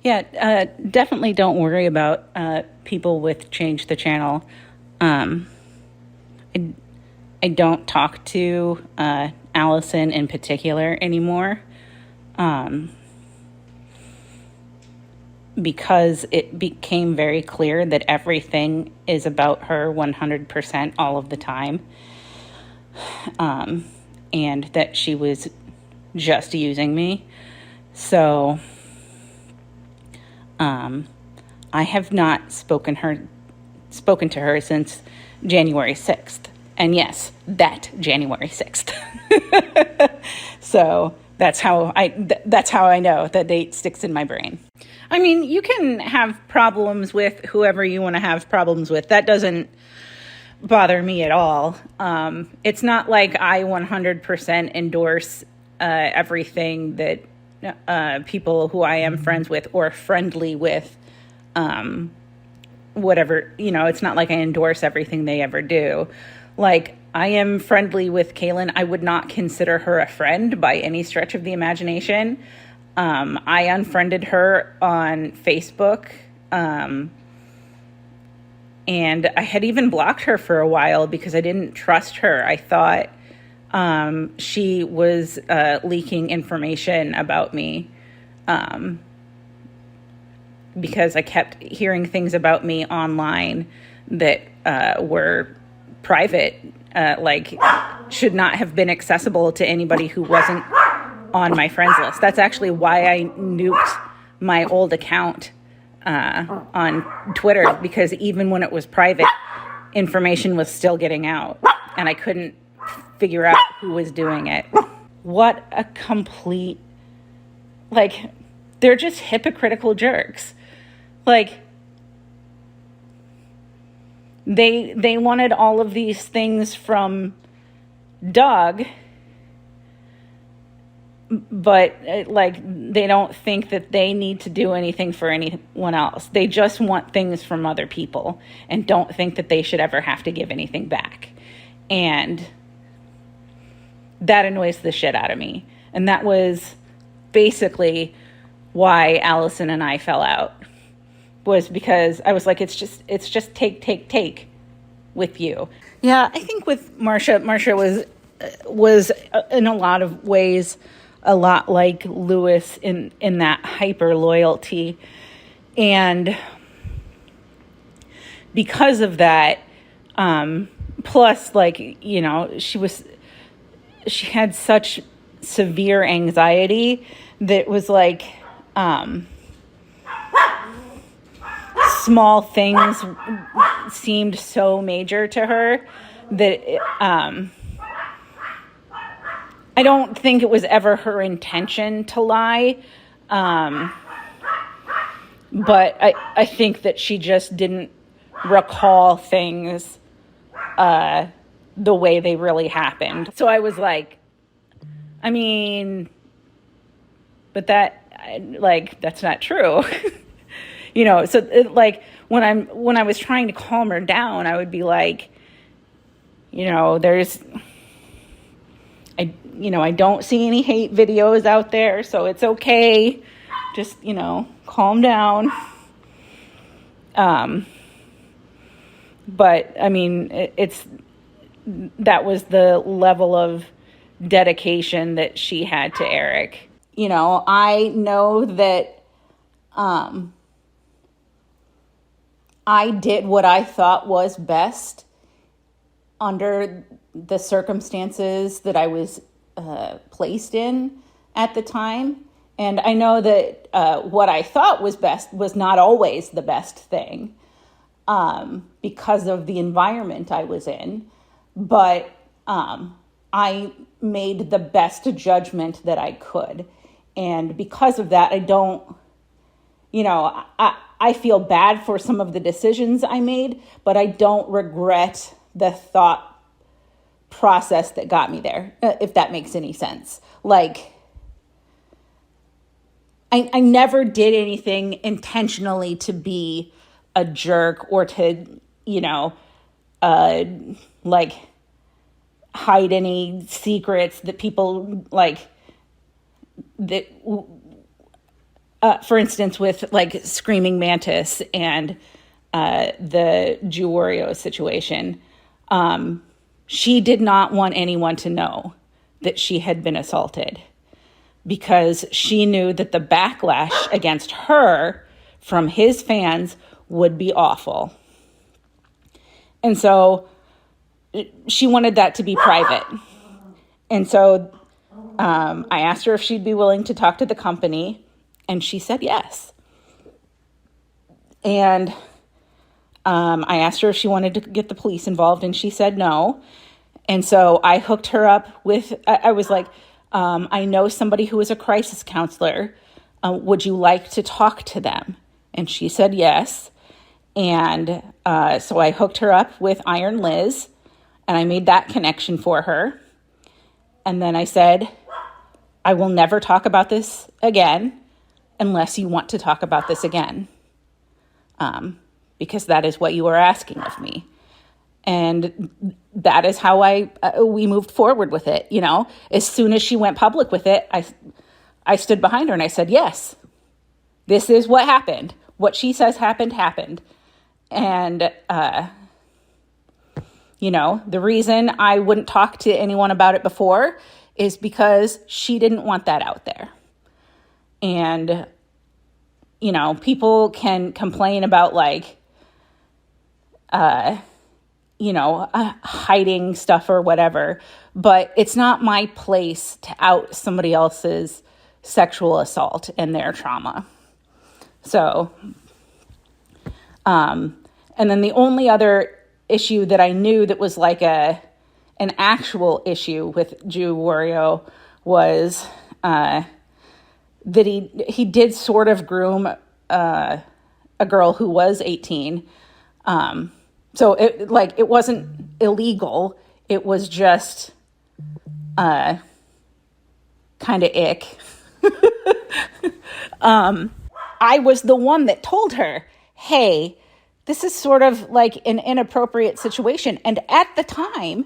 Yeah, definitely don't worry about people with Change the Channel. Um, I, I don't talk to Allison in particular anymore because it became very clear that everything is about her 100% all of the time, and that she was just using me. So I have not spoken to her since January 6th. And yes, that January 6th. So that's how I know the date sticks in my brain. I mean, you can have problems with whoever you want to have problems with. That doesn't bother me at all. It's not like I 100% endorse everything that people who I am friends with or friendly with, whatever, it's not like I endorse everything they ever do. Like, I am friendly with Kaylin. I would not consider her a friend by any stretch of the imagination. I unfriended her on Facebook. And I had even blocked her for a while because I didn't trust her. I thought she was leaking information about me, because I kept hearing things about me online that were private, like should not have been accessible to anybody who wasn't on my friends list. That's actually why I nuked my old account on Twitter, because even when it was private, information was still getting out and I couldn't figure out who was doing it. What a complete, like, they're just hypocritical jerks. Like, they wanted all of these things from Doug, but like, they don't think that they need to do anything for anyone else. They just want things from other people and don't think that they should ever have to give anything back. And that annoys the shit out of me. And that was basically why Allison and I fell out, was because I was like, it's just take with you. Yeah, I think with Marsha was in a lot of ways a lot like Lewis in that hyper loyalty. And because of that, plus, like, she had such severe anxiety that was like, small things seemed so major to her that I don't think it was ever her intention to lie. But I think that she just didn't recall things the way they really happened. So I was like, I mean, but that's not true. So like when I was trying to calm her down, I would be like, I don't see any hate videos out there, so it's okay. Just, calm down. But I mean, that was the level of dedication that she had to Eric. I know that I did what I thought was best under the circumstances that I was placed in at the time. And I know that what I thought was best was not always the best thing, because of the environment I was in. But I made the best judgment that I could. And because of that, I don't, I feel bad for some of the decisions I made, but I don't regret the thought process that got me there, if that makes any sense. Like, I never did anything intentionally to be a jerk or to, like, hide any secrets that people, like, that For instance, with like Screaming Mantis and the Jew Oreo situation, she did not want anyone to know that she had been assaulted because she knew that the backlash against her from his fans would be awful. And so she wanted that to be private. And so I asked her if she'd be willing to talk to the company, and she said yes. And I asked her if she wanted to get the police involved, and she said no. And so I hooked her up with, I was like, I know somebody who is a crisis counselor. Would you like to talk to them? And she said yes. And so I hooked her up with Iron Liz, and I made that connection for her. And then I said, I will never talk about this again unless you want to talk about this again, because that is what you are asking of me. And that is how we moved forward with it. You know, as soon as she went public with it, I stood behind her and I said, yes, this is what happened. What she says happened. And, you know, the reason I wouldn't talk to anyone about it before is because she didn't want that out there. And, you know, people can complain about like, hiding stuff or whatever, but it's not my place to out somebody else's sexual assault and their trauma. So, and then the only other issue that I knew that was like an actual issue with Jew Wario was that he did sort of groom a girl who was 18. So it wasn't illegal. It was just kind of ick. I was the one that told her, hey, this is sort of like an inappropriate situation. And at the time,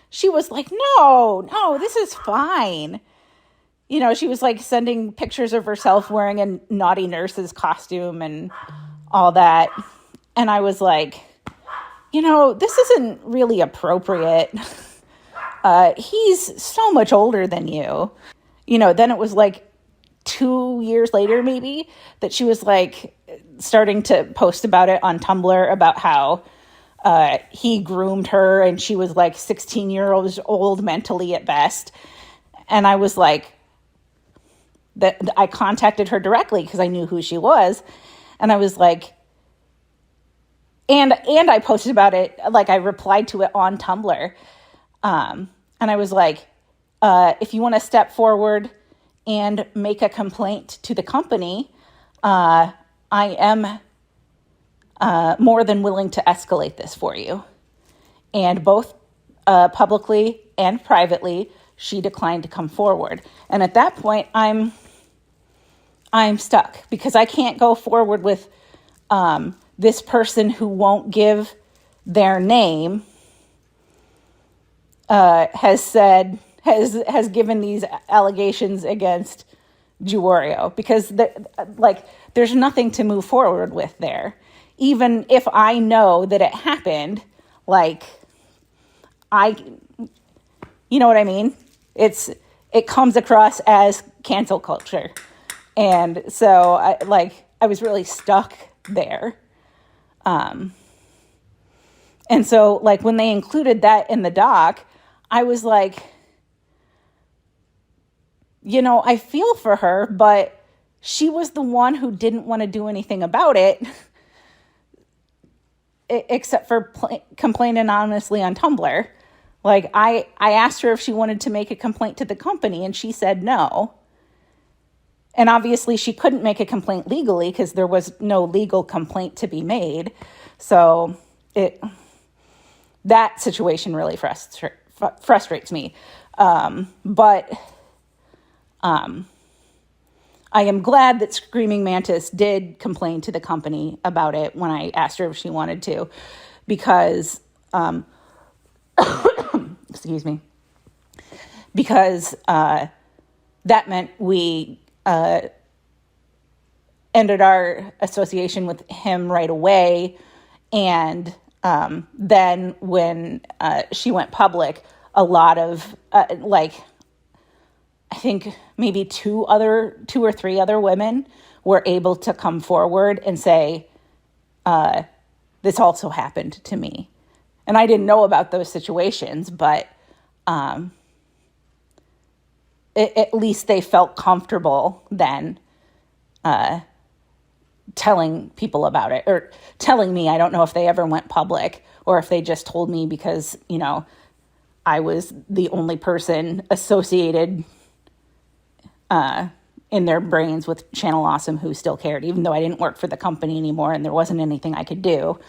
she was like, no, this is fine. You know, she was like sending pictures of herself wearing a naughty nurse's costume and all that. And I was like, you know, this isn't really appropriate. He's so much older than you. You know, then it was like 2 years later, maybe, that she was like starting to post about it on Tumblr about how he groomed her and she was like 16 years old mentally at best. And I was like, I contacted her directly because I knew who she was. And I was like, and I posted about it, like I replied to it on Tumblr. And I was like, if you want to step forward and make a complaint to the company, I am more than willing to escalate this for you. And both publicly and privately, she declined to come forward. And at that point, I'm stuck because I can't go forward with this person who won't give their name, has given these allegations against Jew Oreo, because there's nothing to move forward with there. Even if I know that it happened, you know what I mean? It comes across as cancel culture. And so I was really stuck there. And so like when they included that in the doc, I was like, you know, I feel for her, but she was the one who didn't want to do anything about it, except for complain anonymously on Tumblr. Like I asked her if she wanted to make a complaint to the company, and she said no. And obviously she couldn't make a complaint legally because there was no legal complaint to be made. So that situation really frustrates me. But I am glad that Screaming Mantis did complain to the company about it when I asked her if she wanted to, because, excuse me, because that meant we ended our association with him right away. And then when she went public, a lot of I think maybe two or three other women were able to come forward and say, this also happened to me. And I didn't know about those situations, but at least they felt comfortable then telling people about it, or telling me. I don't know if they ever went public or if they just told me because, I was the only person associated in their brains with Channel Awesome who still cared, even though I didn't work for the company anymore and there wasn't anything I could do.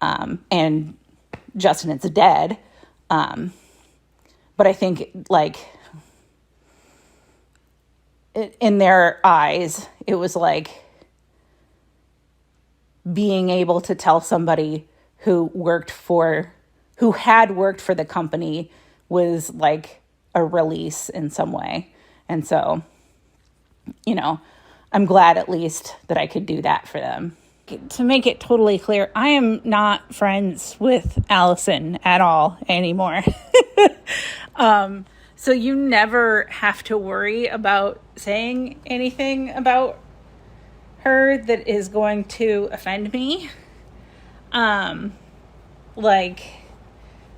And Justin is dead. But I think in their eyes, it was like being able to tell somebody who had worked for the company was like a release in some way. And so, I'm glad at least that I could do that for them. To make it totally clear, I am not friends with Allison at all anymore. So you never have to worry about saying anything about her that is going to offend me.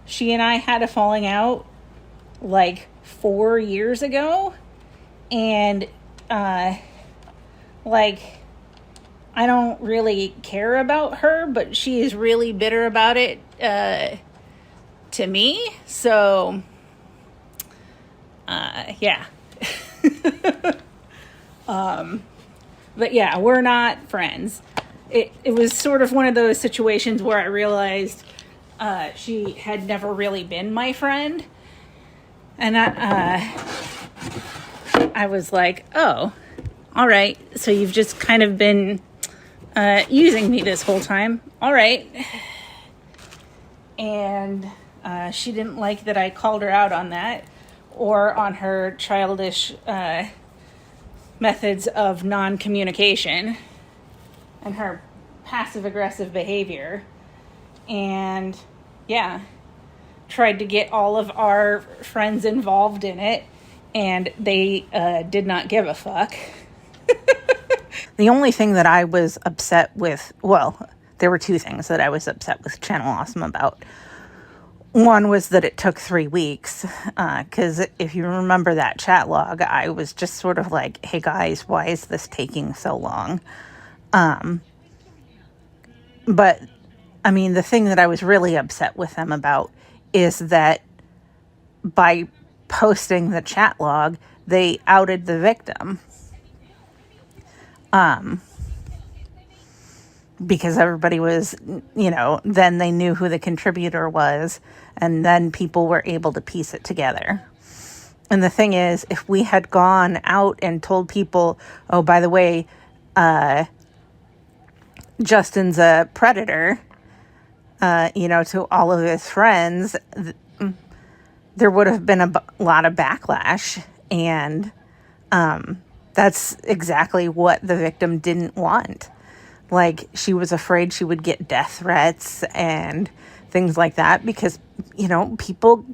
She and I had a falling out 4 years ago, and I don't really care about her, but she is really bitter about it to me. So yeah. But yeah, we're not friends. It was sort of one of those situations where I realized she had never really been my friend. And I was like, oh, all right. So you've just kind of been using me this whole time. All right. And she didn't like that I called her out on that, or on her childish methods of non-communication and her passive-aggressive behavior. And yeah, tried to get all of our friends involved in it, and they did not give a fuck. The only thing that I was upset with, well, there were two things that I was upset with Channel Awesome about. One was that it took 3 weeks, because if you remember that chat log, I was just sort of like, hey guys, why is this taking so long? But, I mean, the thing that I was really upset with them about is that by posting the chat log, they outed the victim. Because everybody was, then they knew who the contributor was, and then people were able to piece it together. And the thing is, if we had gone out and told people, oh, by the way, Justin's a predator, to all of his friends, there would have been a lot of backlash. And that's exactly what the victim didn't want. She was afraid she would get death threats and things like that because, people,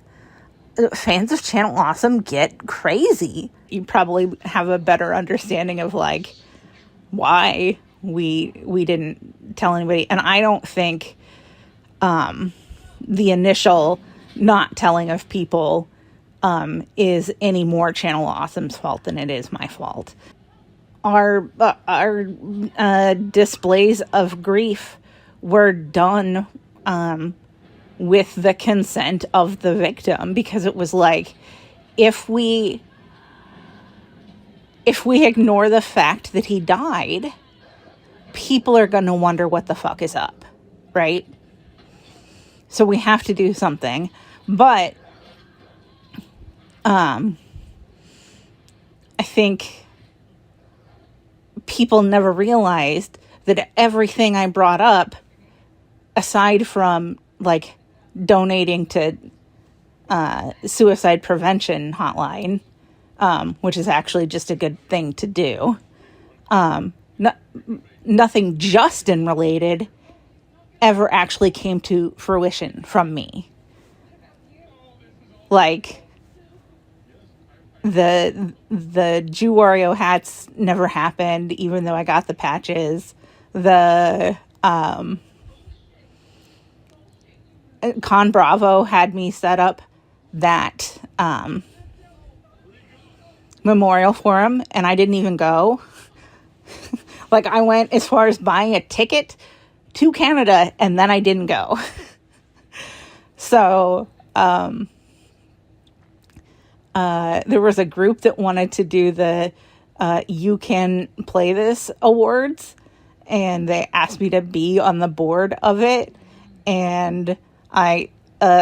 fans of Channel Awesome get crazy. You probably have a better understanding of, why we didn't tell anybody. And I don't think the initial not telling of people is any more Channel Awesome's fault than it is my fault. Our displays of grief were done with the consent of the victim, because it was if we ignore the fact that he died, people are going to wonder what the fuck is up, right? So we have to do something. But I think people never realized that everything I brought up, aside from donating to suicide prevention hotline, which is actually just a good thing to do, no, nothing Justin related ever actually came to fruition from me. Like, the Jew Wario hats never happened, even though I got the patches. The Con Bravo had me set up that memorial for him, and I didn't even go. Like, I went as far as buying a ticket to Canada, and then I didn't go. So there was a group that wanted to do the You Can Play This Awards, and they asked me to be on the board of it, and I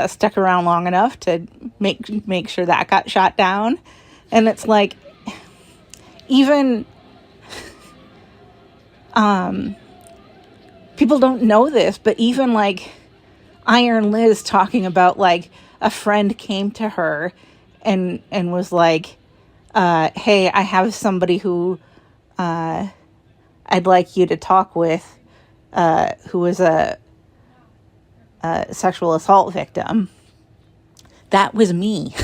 stuck around long enough to make sure that got shot down. And it's like, even people don't know this, but even like Iron Liz talking about, like, a friend came to her and was like, hey, I have somebody who I'd like you to talk with, who was a sexual assault victim. That was me.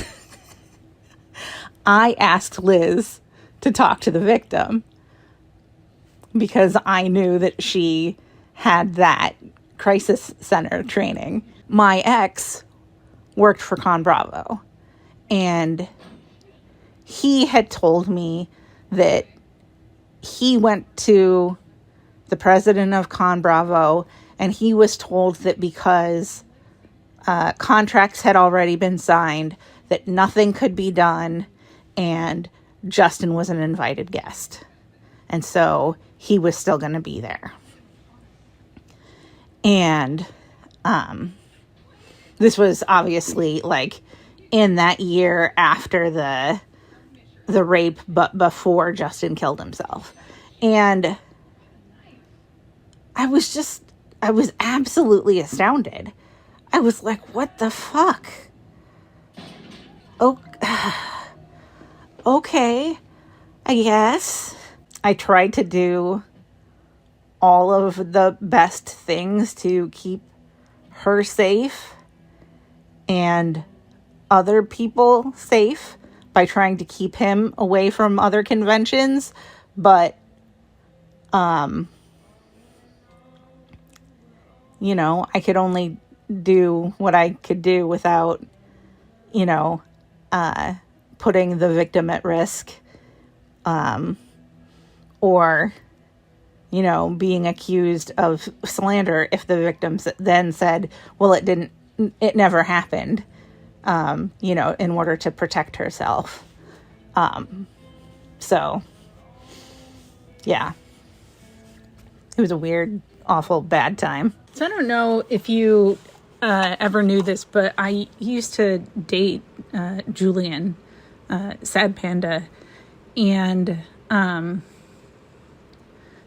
I asked Liz to talk to the victim because I knew that she had that crisis center training. My ex worked for Con Bravo, and he had told me that he went to the president of Con Bravo, and he was told that because contracts had already been signed, that nothing could be done, and Justin was an invited guest. And so he was still going to be there. And this was obviously, like, in that year after the rape, but before Justin killed himself. And I was absolutely astounded. I was like, what the fuck? Oh, okay, I guess. I tried to do all of the best things to keep her safe and other people safe by trying to keep him away from other conventions. But, you know, I could only do what I could do without, you know, putting the victim at risk, or, you know, being accused of slander if the victim then said, well, it never happened, you know, in order to protect herself. So, yeah. It was a weird, awful, bad time. So I don't know if you ever knew this, but I used to date Julian, Sad Panda, and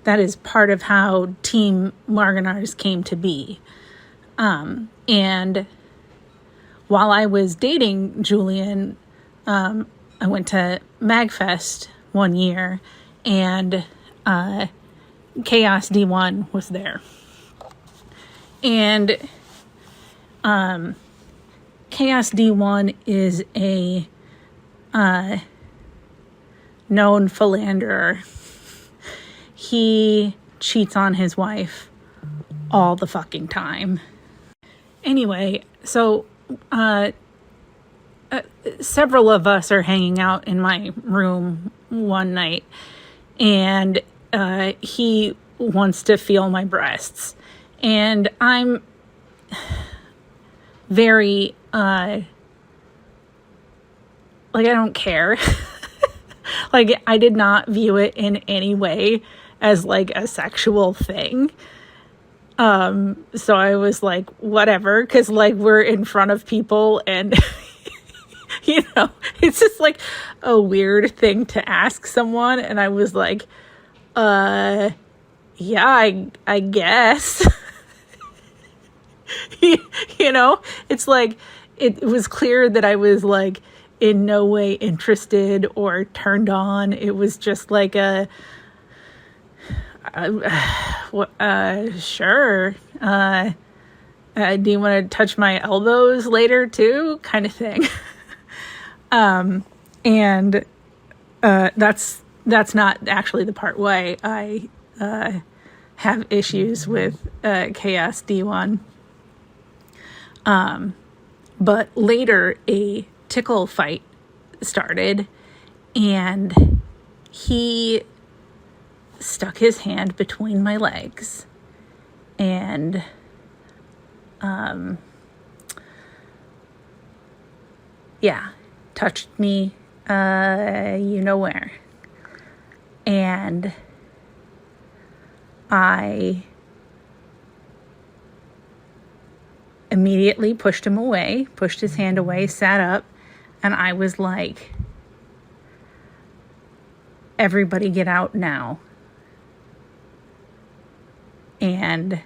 that is part of how Team Marganars came to be. And while I was dating Julian, I went to MagFest one year, and Chaos D1 was there. And Chaos D1 is a known philanderer. He cheats on his wife all the fucking time. Anyway, so several of us are hanging out in my room one night, and he wants to feel my breasts. And I'm very, like, I don't care. Like, I did not view it in any way as, like, a sexual thing. So I was like, whatever, because, like, we're in front of people, and, you know, it's just, like, a weird thing to ask someone. And I was like, yeah, I guess. You know, it's like, it was clear that I was, like, in no way interested or turned on. It was just like Sure. Do you want to touch my elbows later too? Kind of thing. And that's not actually the part why I have issues with KSD1. But later a tickle fight started, and he stuck his hand between my legs and touched me you know where. And I immediately pushed him away, pushed his hand away, sat up, and I was like, everybody get out now. And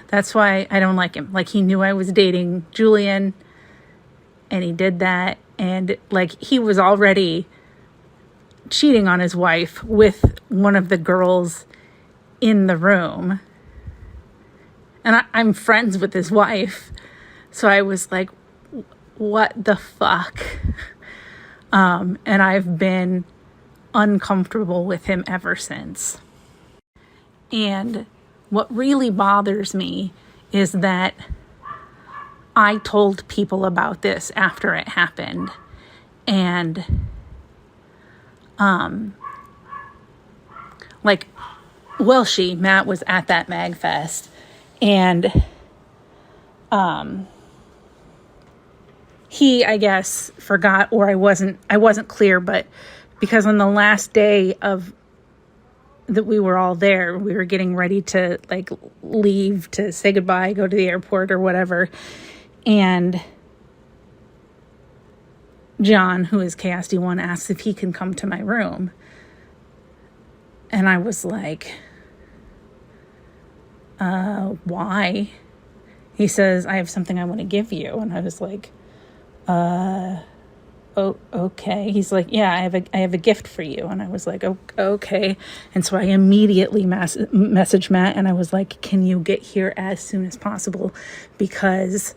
that's why I don't like him. Like, he knew I was dating Julian, and he did that, and like, he was already cheating on his wife with one of the girls in the room, and I'm friends with his wife, so I was like, what the fuck? And I've been uncomfortable with him ever since. And what really bothers me is that I told people about this after it happened, and Matt was at that MagFest, and he, I guess, forgot, or I wasn't clear, but because on the last day of that we were all there, we were getting ready to like leave to say goodbye, go to the airport or whatever, and John, who is KSD1, asks if he can come to my room. And I was like, why? He says, I have something I want to give you. And I was like, oh, okay. He's like, yeah, I have a gift for you. And I was like, oh, okay. And so I immediately messaged Matt, and I was like, can you get here as soon as possible? Because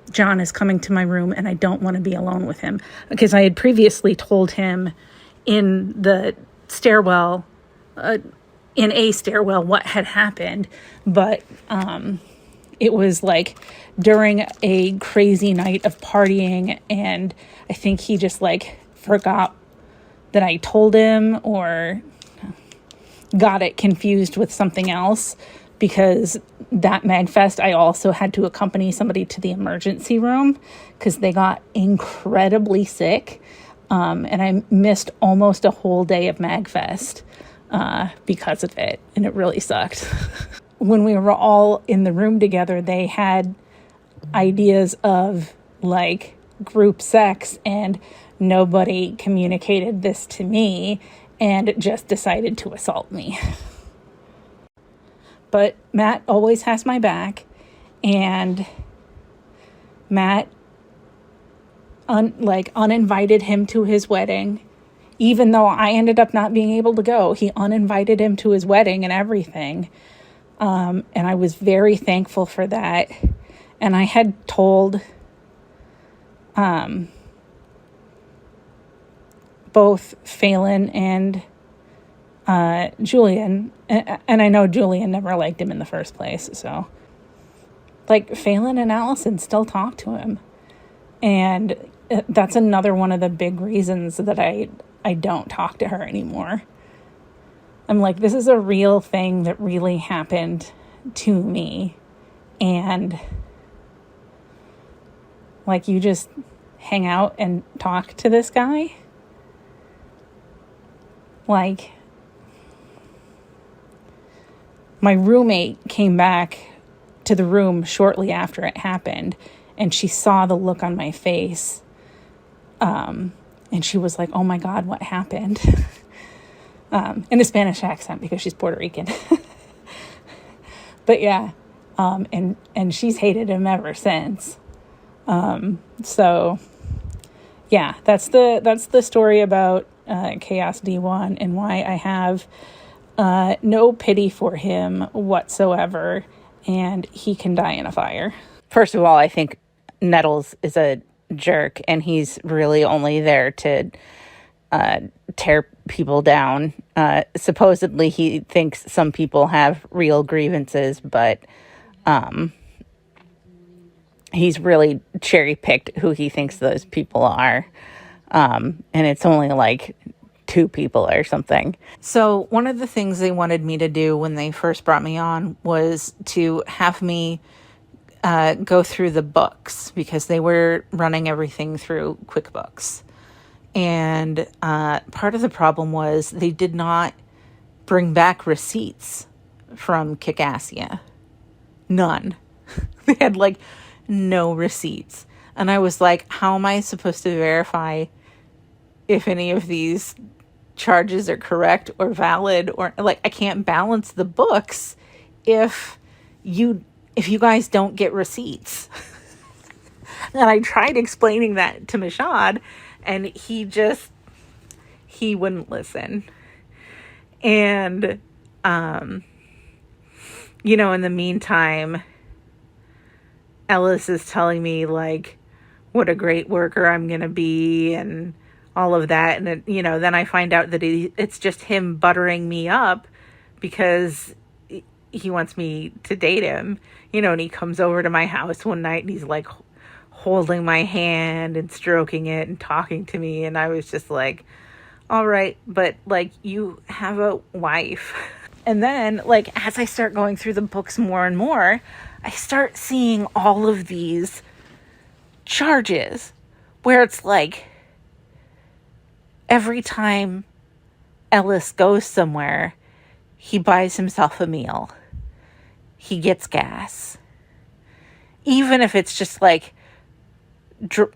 John is coming to my room, and I don't want to be alone with him. Because I had previously told him in the stairwell, what had happened, but it was like during a crazy night of partying, and I think he just like forgot that I told him, or got it confused with something else, because that MagFest I also had to accompany somebody to the emergency room because they got incredibly sick, and I missed almost a whole day of MagFest because of it, and it really sucked. When we were all in the room together, they had ideas of like group sex, and nobody communicated this to me and just decided to assault me. But Matt always has my back, and Matt uninvited him to his wedding. Even though I ended up not being able to go, he uninvited him to his wedding and everything. And I was very thankful for that. And I had told both Phelan and Julian, and I know Julian never liked him in the first place, so like Phelan and Allison still talk to him, and that's another one of the big reasons that I don't talk to her anymore. I'm like, this is a real thing that really happened to me, and like, you just hang out and talk to this guy? Like, my roommate came back to the room shortly after it happened, and she saw the look on my face. And she was like, oh my God, what happened? In a Spanish accent, because she's Puerto Rican. But yeah, and she's hated him ever since. So yeah, that's the story about Chaos D1 and why I have no pity for him whatsoever, and he can die in a fire. First of all, I think Nettles is a jerk, and he's really only there to tear people down. Supposedly, he thinks some people have real grievances, but he's really cherry-picked who he thinks those people are. And it's only like 2 people or something. So one of the things they wanted me to do when they first brought me on was to have me go through the books, because they were running everything through QuickBooks. And part of the problem was they did not bring back receipts from Kickassia. None. They had like no receipts. And I was like, how am I supposed to verify if any of these charges are correct or valid? Or like, I can't balance the books if you guys don't get receipts. And I tried explaining that to Mashad, and he wouldn't listen. And, in the meantime, Ellis is telling me, like, what a great worker I'm going to be and all of that. And, then I find out that it's just him buttering me up because he wants me to date him, and he comes over to my house one night and he's, like, holding my hand and stroking it and talking to me. And I was just like, all right, but like, you have a wife. And then, like, as I start going through the books more and more, I start seeing all of these charges where it's like every time Ellis goes somewhere, he buys himself a meal. He gets gas. Even if it's just like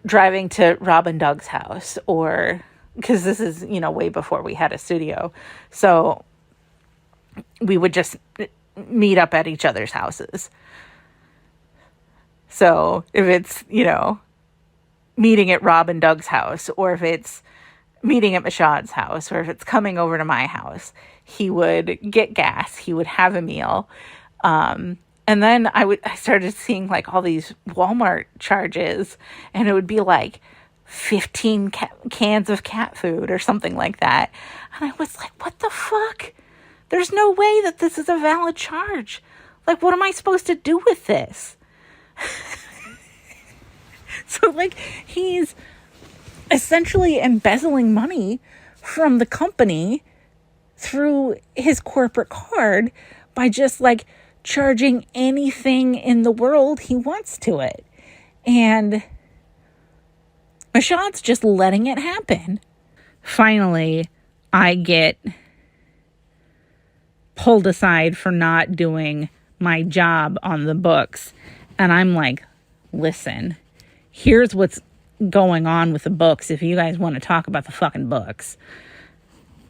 driving to Rob and Doug's house, or because this is, way before we had a studio. So we would just meet up at each other's houses. So if it's, meeting at Rob and Doug's house, or if it's meeting at Mashad's house, or if it's coming over to my house, he would get gas. He would have a meal. And then I started seeing like all these Walmart charges, and it would be like 15 cans of cat food or something like that. And I was like, what the fuck? There's no way that this is a valid charge. Like, what am I supposed to do with this? So, like, he's essentially embezzling money from the company through his corporate card by just, like, charging anything in the world he wants to it. And Mashad's just letting it happen. Finally, I get pulled aside for not doing my job on the books. And I'm like, listen, here's what's going on with the books if you guys want to talk about the fucking books.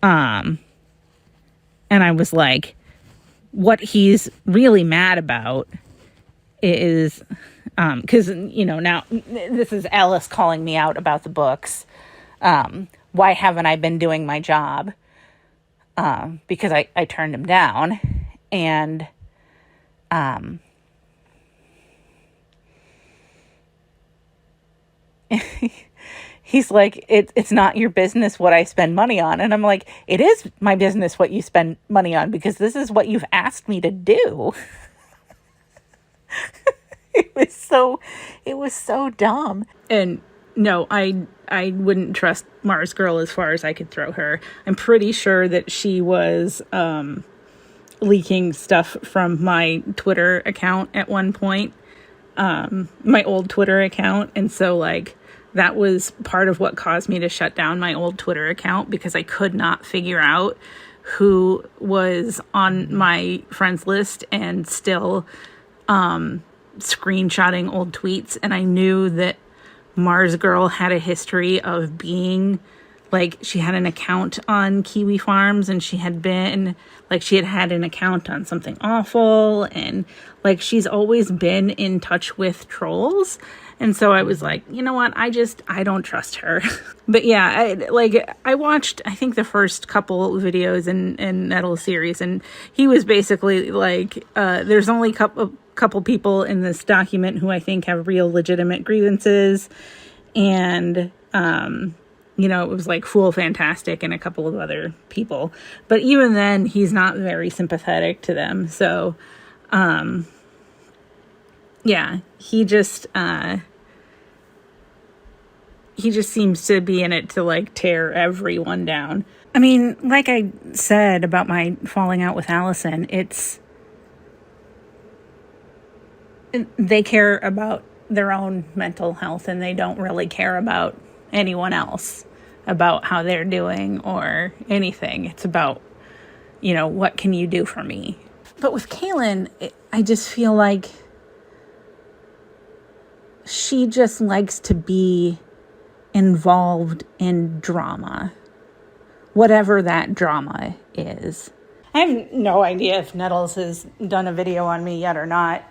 And I was like, what he's really mad about is, because, now this is Alice calling me out about the books. Why haven't I been doing my job? Because I turned him down. And, he's like, it's not your business what I spend money on. And I'm like, it is my business what you spend money on, because this is what you've asked me to do. It was so dumb. And no, I wouldn't trust Mars Girl as far as I could throw her. I'm pretty sure that she was leaking stuff from my Twitter account at one point, my old Twitter account. And so, like, that was part of what caused me to shut down my old Twitter account, because I could not figure out who was on my friends list and still screenshotting old tweets. And I knew that Mars Girl had a history of being, like, she had an account on Kiwi Farms, and she had been, like, she had an account on Something Awful, and, like, she's always been in touch with trolls. And so I was like, you know what? I don't trust her. But yeah, I watched, I think, the first couple videos in Nettle's series, and he was basically like, there's only a couple people in this document who I think have real legitimate grievances. And, you know, it was like Fool Fantastic and a couple of other people. But even then, he's not very sympathetic to them. So, yeah, he just seems to be in it to like tear everyone down. I mean, like I said about my falling out with Allison, they care about their own mental health and they don't really care about anyone else, about how they're doing or anything. It's about, you know, what can you do for me? But with Kaylin, I just feel like she just likes to be involved in drama, whatever that drama is. I have no idea if Nettles has done a video on me yet or not,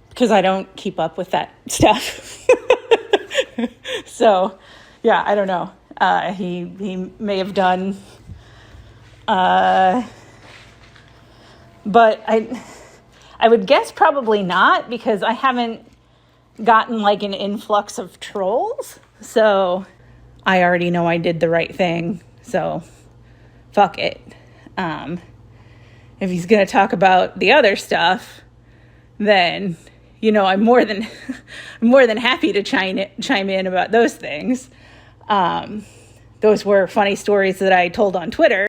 because I don't keep up with that stuff. So, yeah, I don't know. He may have done, but I would guess probably not, because I haven't gotten like an influx of trolls. So I already know I did the right thing. So fuck it. If he's going to talk about the other stuff, then, you know, I'm more than happy to chime in about those things. Those were funny stories that I told on Twitter.